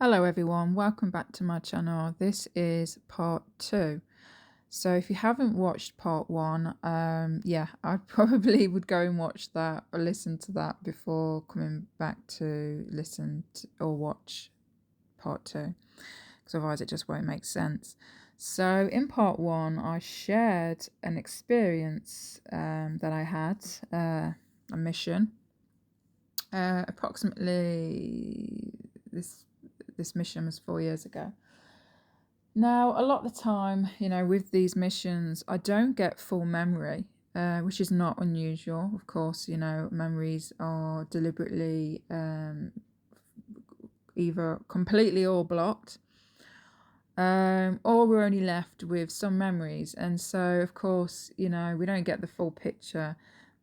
Hello everyone, welcome back to my channel. This is part 2. So if you haven't watched part 1, yeah, I probably would go and watch that or listen to that before coming back to listen to, or watch part 2, because otherwise it just won't make sense. So in part 1, I shared an experience that I had, a mission. Approximately this mission was 4 years ago. Now, a lot of the time, with these missions, I don't get full memory, which is not unusual. Of course, memories are deliberately either completely or blocked, or we're only left with some memories. And so, of course, we don't get the full picture.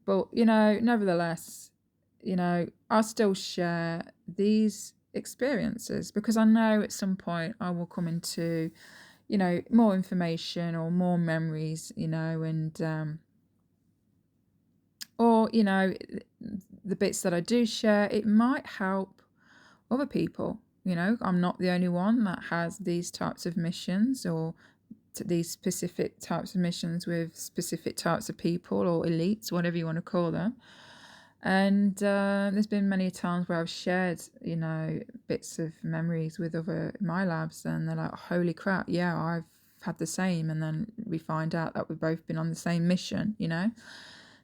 But, nevertheless, I still share these experiences because I know at some point I will come into, more information or more memories, or, the bits that I do share, it might help other people. I'm not the only one that has these types of missions or these specific types of missions with specific types of people or elites, whatever you want to call them. And there's been many times where I've shared, bits of memories with other Milabs, and they're like, holy crap, yeah, I've had the same. And then we find out that we've both been on the same mission,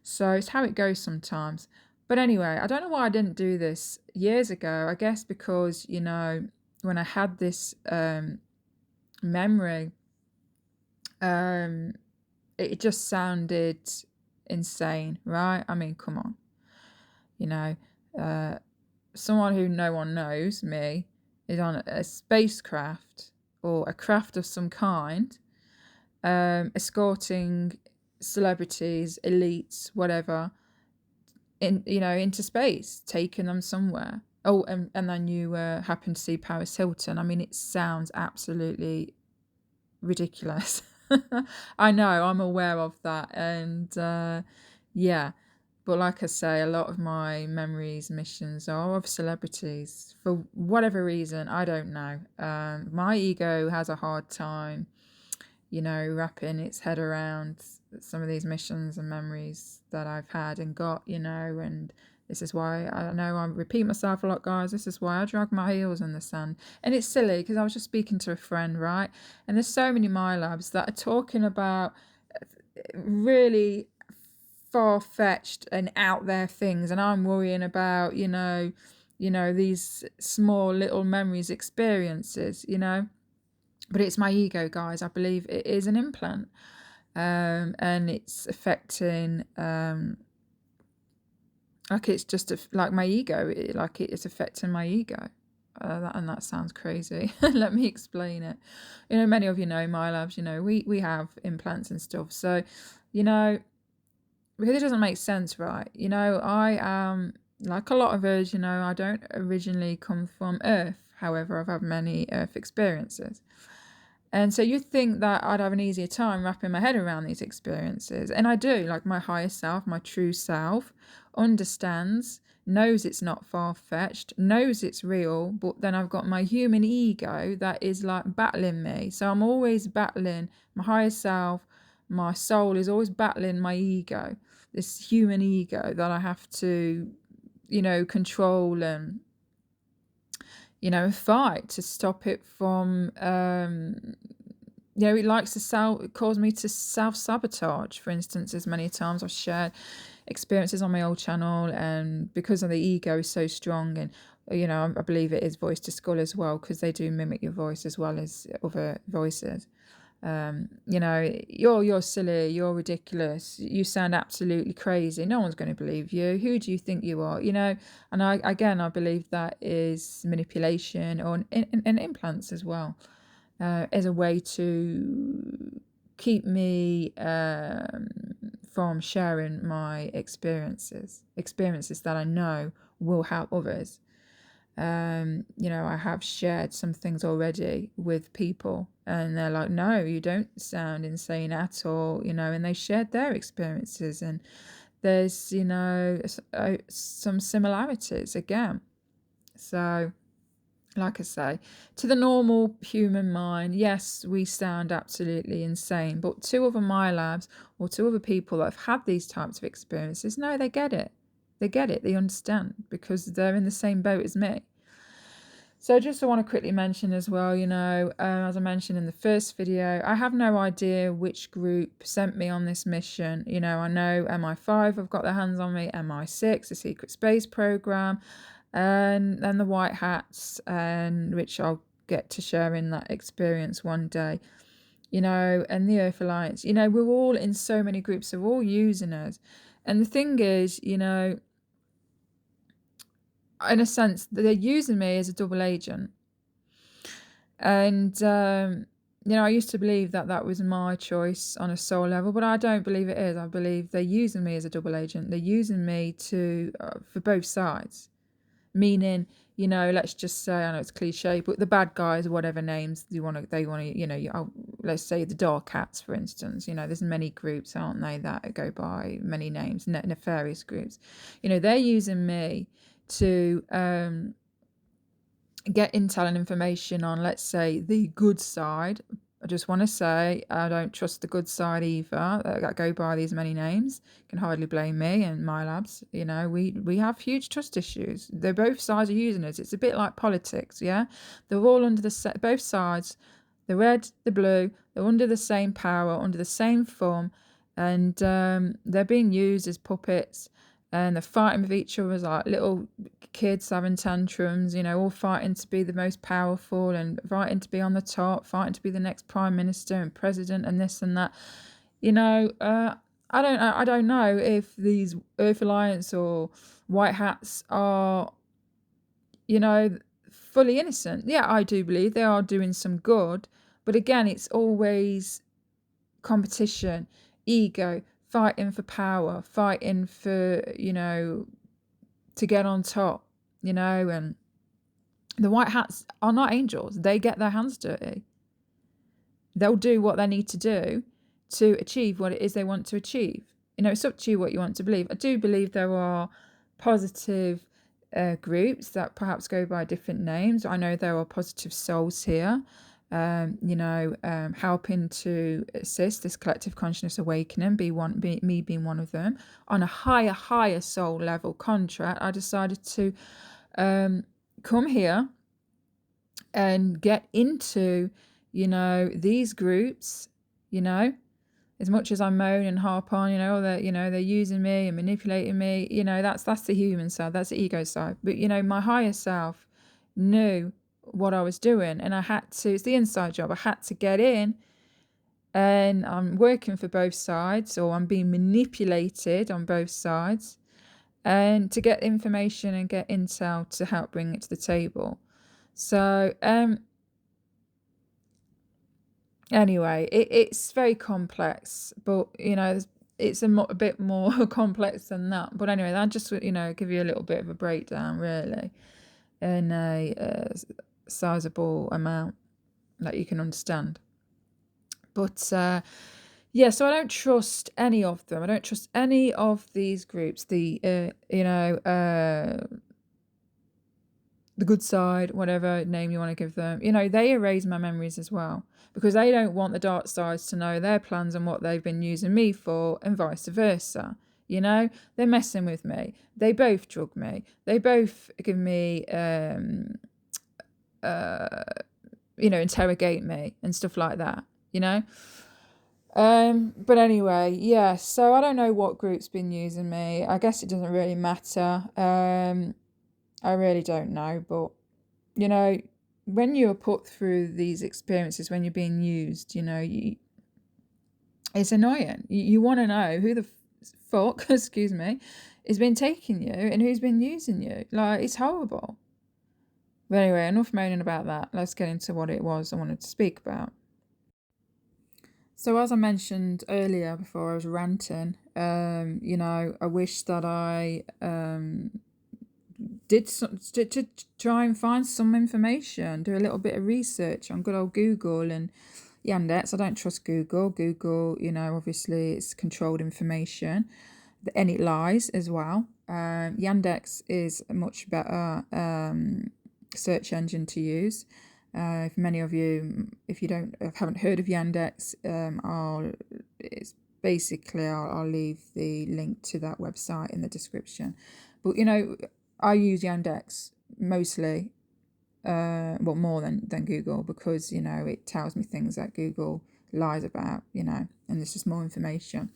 So it's how it goes sometimes. But anyway, I don't know why I didn't do this years ago. I guess because, when I had this memory, it just sounded insane, right? I mean, come on. Someone who no one knows, me, is on a spacecraft or a craft of some kind, escorting celebrities, elites, whatever, into space, taking them somewhere. Oh, and then you happen to see Paris Hilton. I mean, it sounds absolutely ridiculous. I know, I'm aware of that, and yeah. But like I say, a lot of my memories, missions are of celebrities. For whatever reason, I don't know. My ego has a hard time, wrapping its head around some of these missions and memories that I've had and got, and this is why I know I repeat myself a lot, guys. This is why I drag my heels in the sand. And it's silly because I was just speaking to a friend, right? And there's so many Milabs that are talking about really far-fetched and out there things, and I'm worrying about these small little memories, experiences, but it's my ego, guys. I believe it is an implant, and it's affecting like it's just like my ego, it's affecting my ego. And that sounds crazy. Let me explain it. Many of my labs, we have implants and stuff, so because it doesn't make sense, right? I am like a lot of us, I don't originally come from Earth. However, I've had many Earth experiences. And so you'd think that I'd have an easier time wrapping my head around these experiences. And I do, like my higher self, my true self, understands, knows it's not far-fetched, knows it's real, but then I've got my human ego that is like battling me. So I'm always battling my higher self. My soul is always battling my ego, this human ego that I have to, control and, fight to stop it from, it likes to cause me to self-sabotage. For instance, as many times I've shared experiences on my old channel, and because of the ego is so strong, and I believe it is voice to skull as well, because they do mimic your voice as well as other voices. You're silly, you're ridiculous, you sound absolutely crazy, no one's going to believe you, who do you think you are, and I believe that is manipulation or and implants as well, as a way to keep me from sharing my experiences that I know will help others. I have shared some things already with people, and they're like, no, you don't sound insane at all, and they shared their experiences, and there's, some similarities again. So like I say, to the normal human mind, yes, we sound absolutely insane. But to other Milabs or to other people that have had these types of experiences, no, they get it. They get it. They understand because they're in the same boat as me. So just I want to quickly mention as well, as I mentioned in the first video, I have no idea which group sent me on this mission. I know MI5 have got their hands on me, MI6, the secret space program, and then the white hats, and which I'll get to share in that experience one day, and the Earth Alliance. We're all in so many groups, they're all using us. And the thing is, in a sense, they're using me as a double agent. And, I used to believe that that was my choice on a soul level, but I don't believe it is. I believe they're using me as a double agent. They're using me for both sides. Meaning, let's just say, I know it's cliche, but the bad guys, whatever names they want to, let's say the Dark Cats, for instance. There's many groups, aren't they, that go by many names, nefarious groups. They're using me to get intel and information on, let's say, the good side. I just want to say I don't trust the good side either, that go by these many names. You can hardly blame me and Milabs. We have huge trust issues. They're both sides are using us. It's a bit like politics, yeah? They're all under both sides, the red, the blue, they're under the same power, under the same thumb, and they're being used as puppets, and they're fighting with each other as like little kids having tantrums, all fighting to be the most powerful and fighting to be on the top, fighting to be the next prime minister and president and this and that. I don't know if these Earth Alliance or white hats are, fully innocent. Yeah, I do believe they are doing some good, but again, it's always competition, ego, fighting for power, fighting for, to get on top, and the white hats are not angels. They get their hands dirty. They'll do what they need to do to achieve what it is they want to achieve. It's up to you what you want to believe. I do believe there are positive groups that perhaps go by different names. I know there are positive souls here, helping to assist this collective consciousness awakening, me being one of them. On a higher soul level contract, I decided to come here and get into, these groups, as much as I moan and harp on, they're using me and manipulating me, that's the human side, that's the ego side. But, my higher self knew what I was doing, and I had to, it's the inside job, I had to get in, and I'm working for both sides, or I'm being manipulated on both sides, and to get information and get intel to help bring it to the table. So, anyway, it's very complex, but, it's a bit more complex than that. But anyway, that just, give you a little bit of a breakdown, really, in a sizable amount that you can understand. But, so I don't trust any of them. I don't trust any of these groups, the good side, whatever name you want to give them. They erase my memories as well, because they don't want the dark sides to know their plans and what they've been using me for, and vice versa. They're messing with me. They both drug me. They both give me, interrogate me and stuff like that, But anyway, yeah, so I don't know what group's been using me. I guess it doesn't really matter. I really don't know, but, when you're put through these experiences, when you're being used, it's annoying. You want to know who the fuck, excuse me, has been taking you and who's been using you. Like, it's horrible. But anyway, enough moaning about that. Let's get into what it was I wanted to speak about. So as I mentioned earlier before I was ranting, I wish that I did to try and find some information, do a little bit of research on good old Google and Yandex. I don't trust Google. Google, obviously it's controlled information, and it lies as well. Yandex is much better search engine to use. If many of you, if you haven't heard of Yandex, I'll leave the link to that website in the description. But I use Yandex mostly, more than Google, because it tells me things that Google lies about, and there's just more information.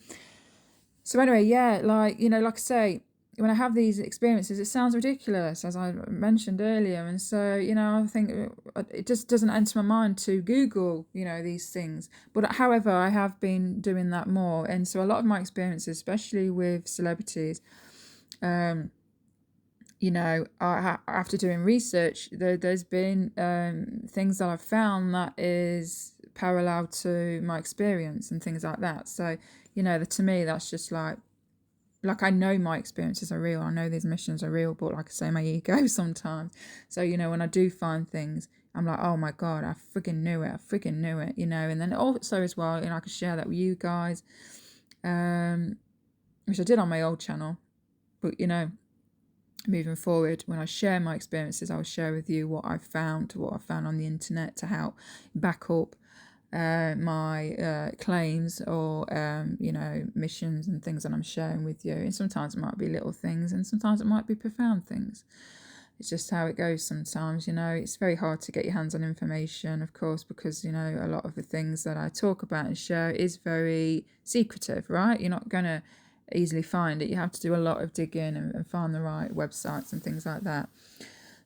So anyway, yeah, like I say, when I have these experiences, it sounds ridiculous, as I mentioned earlier, and so I think it just doesn't enter my mind to Google these things. But however, I have been doing that more, and so a lot of my experiences, especially with celebrities, after doing research, there's been things that I've found that is parallel to my experience and things like that. So to me, that's just like I know my experiences are real. I know these missions are real, but like I say, my ego sometimes. So when I do find things, I'm like, oh my God, I freaking knew it. And then also as well, I could share that with you guys, which I did on my old channel. But moving forward, when I share my experiences, I'll share with you what I found on the internet to help back up my claims or missions and things that I'm sharing with you. And sometimes it might be little things, and sometimes it might be profound things. It's just how it goes sometimes. It's very hard to get your hands on information, of course, because a lot of the things that I talk about and share is very secretive, right? You're not going to easily find it. You have to do a lot of digging and find the right websites and things like that.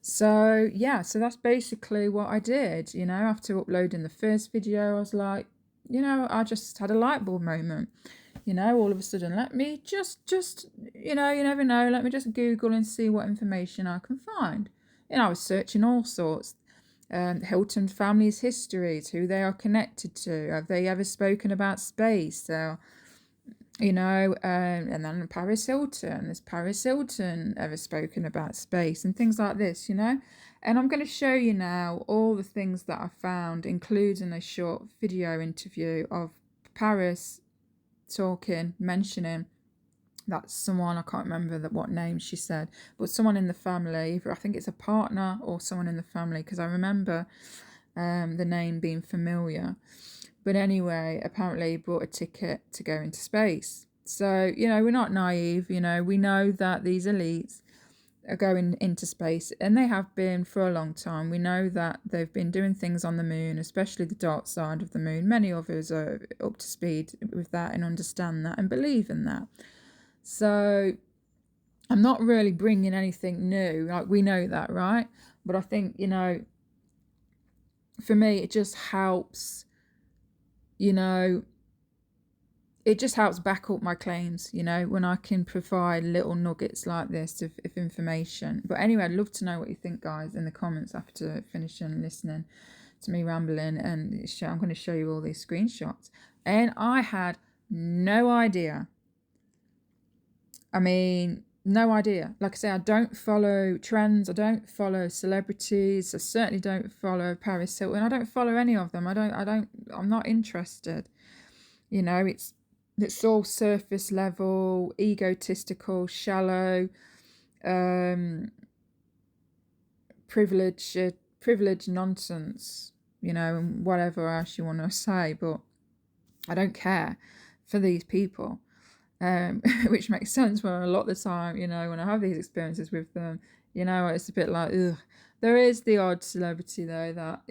So so that's basically what I did. After uploading the first video, I was like, I just had a light bulb moment. All of a sudden, let me just you never know, let me just Google and see what information I can find. I was searching all sorts. Hilton family's histories, who they are connected to, have they ever spoken about space? And then Paris Hilton, has Paris Hilton ever spoken about space and things like this, and I'm going to show you now all the things that I found, including a short video interview of Paris mentioning that someone, I can't remember what name she said, but someone in the family, I think it's a partner or someone in the family, because I remember the name being familiar. But anyway, apparently he bought a ticket to go into space. So, we're not naive, we know that these elites are going into space, and they have been for a long time. We know that they've been doing things on the moon, especially the dark side of the moon. Many of us are up to speed with that and understand that and believe in that. So I'm not really bringing anything new. Like, we know that, right? But I think, for me, it just helps, it just helps back up my claims, when I can provide little nuggets like this of information. But anyway, I'd love to know what you think, guys, in the comments after finishing listening to me rambling. And I'm going to show you all these screenshots. And I had no idea. I mean, no idea. Like I say, I don't follow trends. I don't follow celebrities. I certainly don't follow Paris Hilton. I don't follow any of them. I'm not interested. It's all surface level, egotistical, shallow, privilege nonsense, and whatever else you want to say. But I don't care for these people. Which makes sense when a lot of the time, when I have these experiences with them, it's a bit like, ugh. There is the odd celebrity, though, that,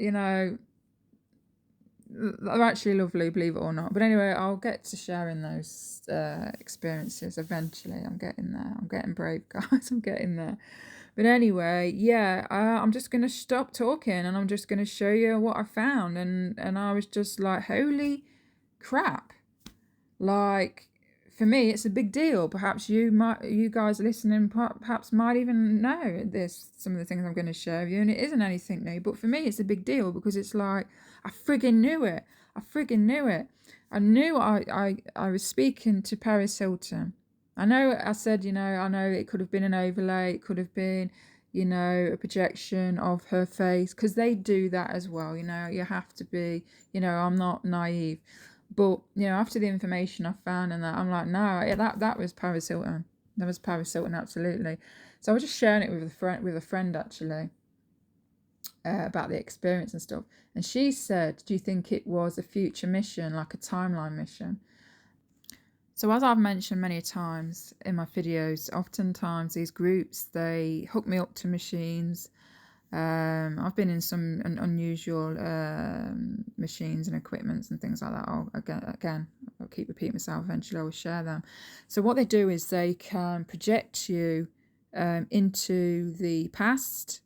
are actually lovely, believe it or not. But anyway, I'll get to sharing those experiences eventually. I'm getting there. I'm getting brave, guys. I'm getting there. But anyway, I'm just going to stop talking, and I'm just going to show you what I found. And I was just like, holy crap. Like, for me, it's a big deal. Perhaps you guys listening perhaps might even know some of the things I'm going to share with you, and it isn't anything new. But for me, it's a big deal because it's like, I friggin' knew it. I knew I was speaking to Paris Hilton. I know I said, I know it could have been an overlay. It could have been, a projection of her face, because they do that as well. You have to be, I'm not naive. But, after the information I found and that, I'm like, no, that was Paris Hilton. That was Paris Hilton, absolutely. So I was just sharing it with a friend actually. about the experience and stuff. And she said, do you think it was a future mission, like a timeline mission? So as I've mentioned many times in my videos, oftentimes these groups, they hook me up to machines. I've been in some unusual machines and equipments and things like that. I'll keep repeating myself. Eventually I will share them. So what they do is they can project you into the past,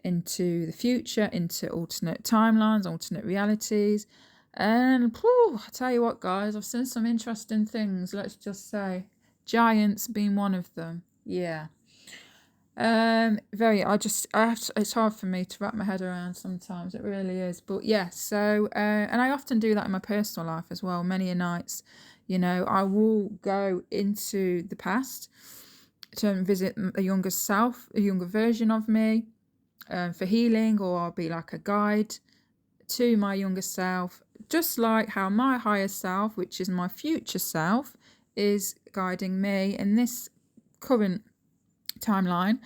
into the future, into alternate timelines, alternate realities. And I tell you what, guys, I've seen some interesting things. Let's just say giants being one of them. Yeah. It's hard for me to wrap my head around sometimes. It really is. But yeah, so, and I often do that in my personal life as well. Many a nights, I will go into the past to visit a younger self, a younger version of me, for healing, or I'll be like a guide to my younger self, just like how my higher self, which is my future self, is guiding me in this current timeline.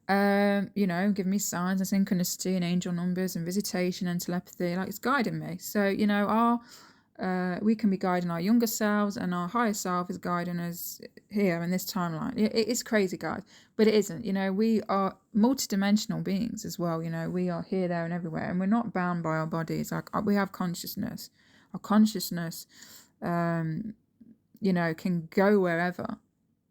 Give me signs and synchronicity and angel numbers and visitation and telepathy, like it's guiding me. So, we can be guiding our younger selves, and our higher self is guiding us here in this timeline. It is crazy, guys, but it isn't. We are multidimensional beings as well. We are here, there, and everywhere, and we're not bound by our bodies. Like, we have consciousness. Our consciousness, can go wherever,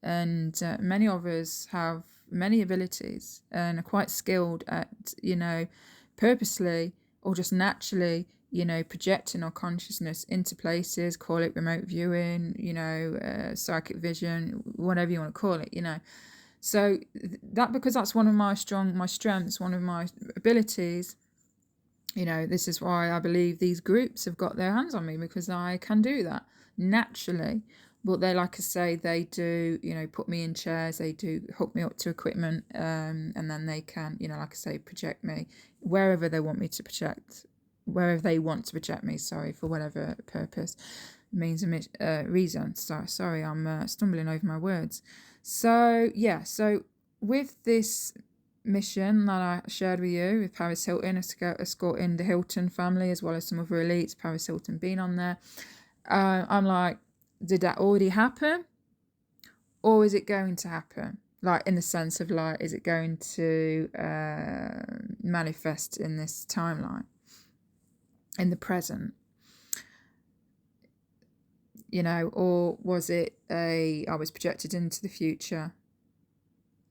and many of us have many abilities and are quite skilled at, purposely or just naturally, projecting our consciousness into places. Call it remote viewing, psychic vision, whatever you want to call it, So because that's one of my strengths, one of my abilities, this is why I believe these groups have got their hands on me, because I can do that naturally. But they, like I say, they do, put me in chairs, they do hook me up to equipment, and then they can, like I say, project me wherever they want me to project, wherever they want to project me, for whatever purpose, means, reason. So, sorry, I'm stumbling over my words. So, yeah, so with this mission that I shared with you, with Paris Hilton, escorting the Hilton family, as well as some other elites, Paris Hilton being on there, I'm like, did that already happen, or is it going to happen? Like, in the sense of, like, is it going to manifest in this timeline, in the present, or was it I was projected into the future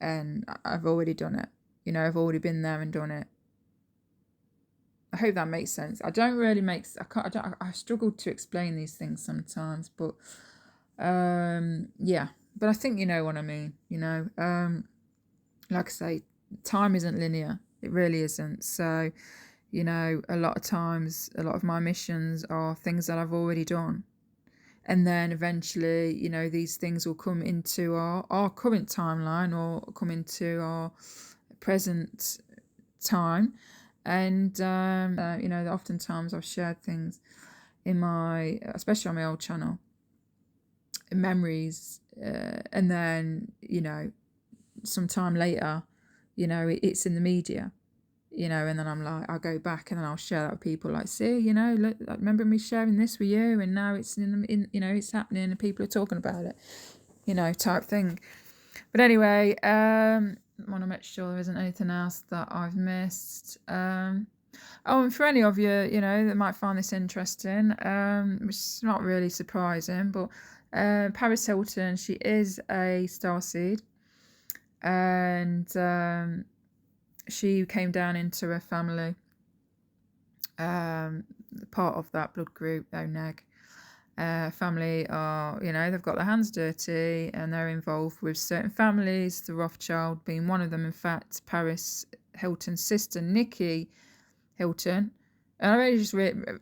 and I've already done it, I've already been there and done it. I hope that makes sense. I struggle to explain these things sometimes, but yeah, but I think you know what I mean. Like I say, time isn't linear. It really isn't. So, a lot of times, a lot of my missions are things that I've already done, and then eventually, these things will come into our current timeline, or come into our present time. And oftentimes I've shared things in especially on my old channel, memories, and then sometime later, it's in the media, and then I'm like, I'll go back and then I'll share that with people, like, see, look, I remember me sharing this with you, and now it's it's happening and people are talking about it, type thing. But anyway, I want to make sure there isn't anything else that I've missed. And for any of you, that might find this interesting, which is not really surprising, but Paris Hilton, she is a starseed, and she came down into her family, part of that blood group, Neg. Family are, they've got their hands dirty, and they're involved with certain families, the Rothschild being one of them. In fact, Paris Hilton's sister, Nikki Hilton, and I really just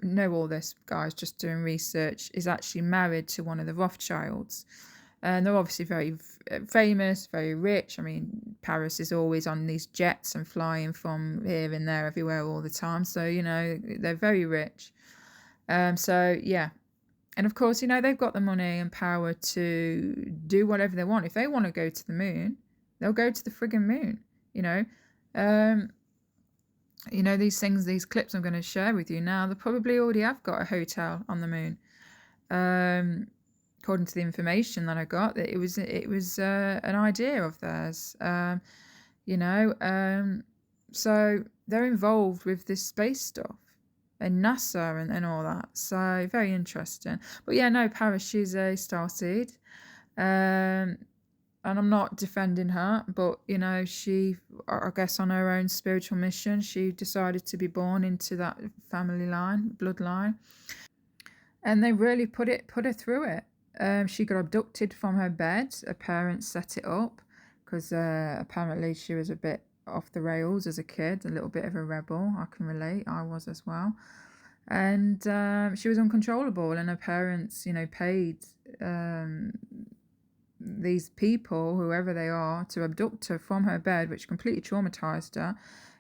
know all this, guys, just doing research, is actually married to one of the Rothschilds. And they're obviously very famous, very rich. I mean, Paris is always on these jets and flying from here and there, everywhere, all the time. So, they're very rich. So, yeah. And of course, they've got the money and power to do whatever they want. If they want to go to the moon, they'll go to the friggin' moon, You know, these things, these clips I'm going to share with you now, they probably already have got a hotel on the moon. According to the information that I got, that it was an idea of theirs. You know, so they're involved with this space stuff and NASA and all that. So very interesting. But yeah, no, Paris, she's a starseed. Um, and I'm not defending her, but you know, she, I guess, on her own spiritual mission, she decided to be born into that family line, bloodline, and they really put her through it. She got abducted from her bed. Her parents set it up because apparently she was a bit off the rails as a kid, a little bit of a rebel. I can relate. I was as well. And she was uncontrollable, and her parents, you know, paid um, these people, whoever they are, to abduct her from her bed, which completely traumatized her,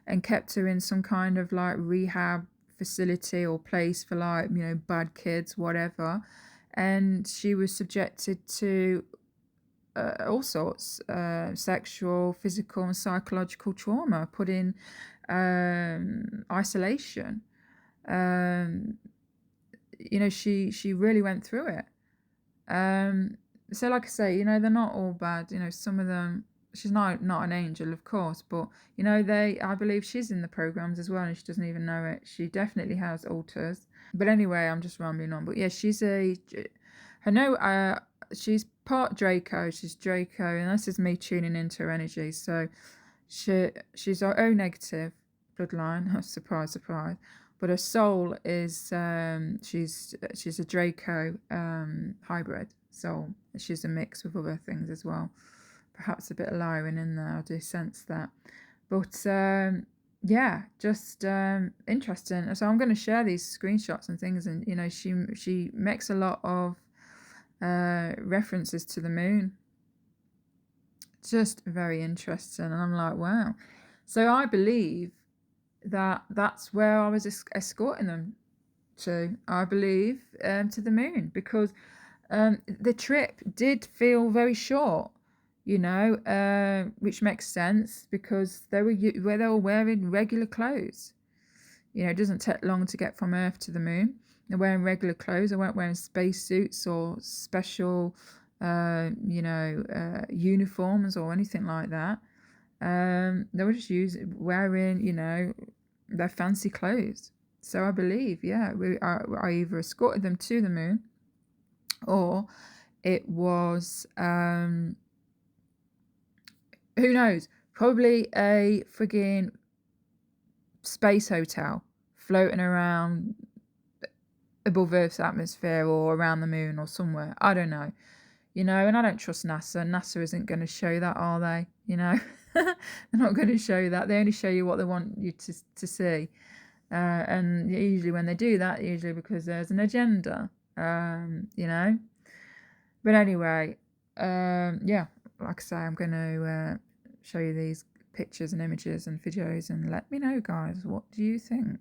and kept her in some kind of like rehab facility or place for, like, you know, bad kids, whatever. And she was subjected to all sorts, sexual, physical, and psychological trauma, put in isolation. Um, you know, she really went through it. Um, so like I say, you know, they're not all bad. You know, some of them, she's not an angel, of course, but you know, I believe she's in the programs as well, and she doesn't even know it. She definitely has alters. But anyway, I'm just rambling on. But yeah, I know, she's part Draco. She's Draco, and this is me tuning into her energy. So she's our O negative bloodline. Surprise, surprise. But her soul is she's a Draco hybrid soul. She's a mix with other things as well. Perhaps a bit of Lyran in there. I do sense that. But yeah, just interesting. So I'm going to share these screenshots and things, and you know, she makes a lot of references to the moon. Just very interesting, and I'm like, wow. So I believe that that's where I was escorting them to. I believe to the moon, because the trip did feel very short, you know, which makes sense because they were wearing regular clothes. You know, it doesn't take long to get from Earth to the moon. They're wearing regular clothes. They weren't wearing spacesuits or special, uniforms or anything like that. They were just wearing, you know, their fancy clothes. So I believe, yeah, I either escorted them to the moon, or it was, who knows, probably a frigging space hotel floating around above Earth's atmosphere or around the moon or somewhere. I don't know. You know, and I don't trust NASA. NASA isn't going to show that, are they? You know, they're not going to show that. They only show you what they want you to see. And usually when they do that, usually because there's an agenda, you know. But anyway, yeah, like I say, I'm going to show you these pictures and images and videos, and let me know, guys, what do you think?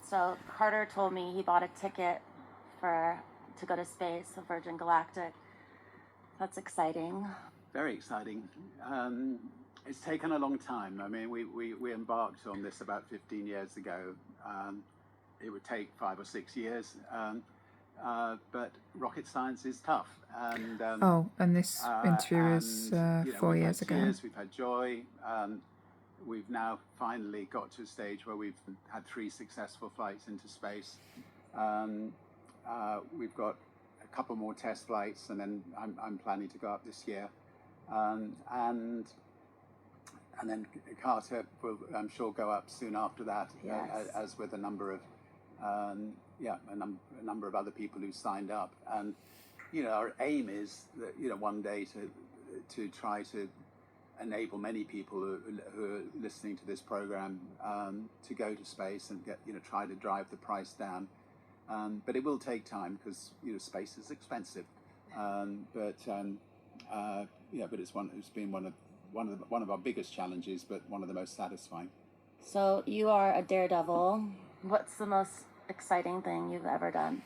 So Carter told me he bought a ticket to go to space, the Virgin Galactic. That's exciting. Very exciting. It's taken a long time. I mean, we embarked on this about 15 years ago. It would take 5 or 6 years, but rocket science is tough. And and this interview is 4 years ago. We've had tears, we've had joy. We've now finally got to a stage where we've had 3 successful flights into space. We've got a couple more test flights, and then I'm planning to go up this year. And then Carter will, I'm sure, go up soon after that, yes. As with a number of a number of other people who signed up. And our aim is that one day to try to enable many people who are listening to this program to go to space and try to drive the price down. But it will take time because space is expensive. But it's been one of our biggest challenges, but one of the most satisfying. So you are a daredevil. What's the most exciting thing you've ever done?